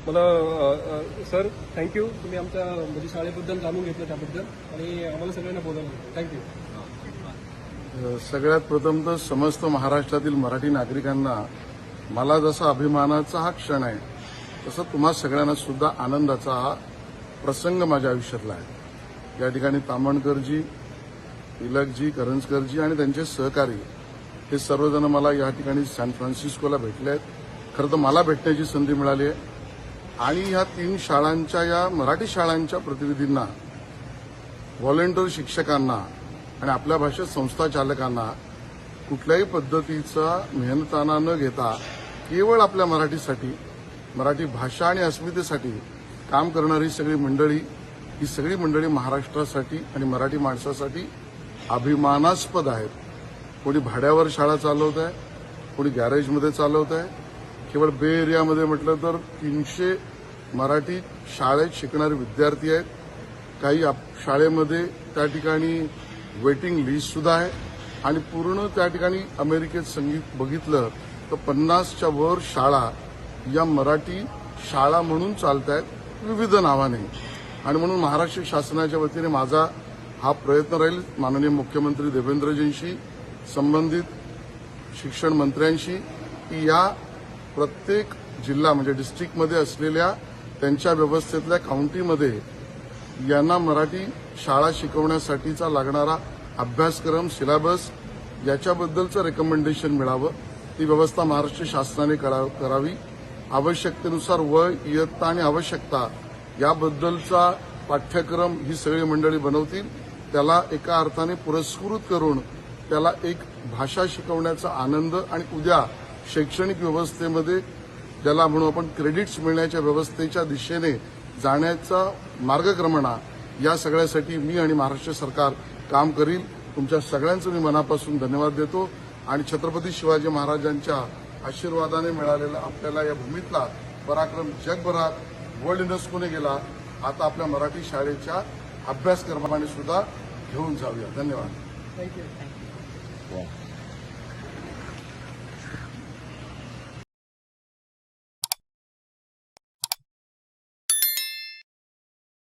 मला sir thank you, तुम्ही आमच्या म्हणजे शाळेबद्दल जाणून घेतलं त्याबद्दल आणि आम्हाला सगळ्यांना बोलावलं. थँक्यू. सगळ्यात प्रथम तर समस्त महाराष्ट्रातील मराठी नागरिकांना मला जसा अभिमानाचा हा क्षण आहे तसं तुम्हा सगळ्यांना सुद्धा आनंदाचा हा प्रसंग माझ्या आयुष्यातला आहे. या ठिकाणी तामणकरजी, तिलकजी, करंजकरजी आणि त्यांचे सहकारी हे सर्वजण मला या ठिकाणी सॅन फ्रान्सिस्कोला भेटले आहेत. खरं तर मला भेटण्याची संधी मिळाली आहे आणि ह्या 3 शाळांच्या, या मराठी शाळांच्या प्रतिनिधींना, व्हॉलेंटियर शिक्षकांना आणि आपल्या भाषेत संस्था चालकांना कुठल्याही पद्धतीचा मेहनताना न घेता केवळ आपल्या मराठीसाठी, मराठी भाषा आणि अस्मितेसाठी काम करणारी सगळी मंडळी, ही सगळी मंडळी महाराष्ट्रासाठी आणि मराठी माणसासाठी अभिमानास्पद आहेत. कोणी भाड्यावर शाळा चालवत आहे, कोणी गॅरेजमध्ये चालवत आहे. केवळ बे एरियामध्ये म्हटलं तर 300 मराठी शाळेत शिकणारे विद्यार्थी आहेत. काही शाळेमध्ये त्या ठिकाणी वेटिंग लिस्ट सुद्धा आहे आणि पूर्ण त्या ठिकाणी अमेरिकेत संगीत बघितलं तर 50च्या वर शाळा या मराठी शाळा म्हणून चालत आहेत विविध नावाने. आणि म्हणून महाराष्ट्र शासनाच्या वतीने माझा हा प्रयत्न राहील माननीय मुख्यमंत्री देवेंद्रजींशी, संबंधित शिक्षण मंत्र्यांशी, की या प्रत्येक जिल्हा म्हणजे डिस्ट्रिक्टमध्ये असलेल्या त्यांच्या व्यवस्थेतल्या काउंटीमध्ये यांना मराठी शाळा शिकवण्यासाठीचा लागणारा अभ्यासक्रम, सिलेबस याच्याबद्दलचं रेकमेंडेशन मिळावं. ती व्यवस्था महाराष्ट्र शासनाने करावी. आवश्यकतेनुसार वय, इयत्ता आणि आवश्यकता याबद्दलचा पाठ्यक्रम ही सगळी मंडळी बनवतील. त्याला एका अर्थाने पुरस्कृत करून त्याला एक भाषा शिकवण्याचा आनंद आणि उद्या शैक्षणिक व्यवस्थेमध्ये ज्याला म्हणू आपण क्रेडिट्स मिळण्याच्या व्यवस्थेच्या दिशेने जाण्याचा मार्गक्रमणा, या सगळ्यासाठी मी आणि महाराष्ट्र सरकार काम करील. तुमच्या सगळ्यांचं मी मनापासून धन्यवाद देतो आणि छत्रपती शिवाजी महाराजांच्या आशीर्वादाने मिळालेला आपल्याला या भूमीतला पराक्रम जगभरात वर्ल्ड युनेस्कोने गेला. आता आपल्या मराठी शाळेच्या अभ्यासक्रमाने सुद्धा घेऊन जाऊया. धन्यवाद. थँक्यू.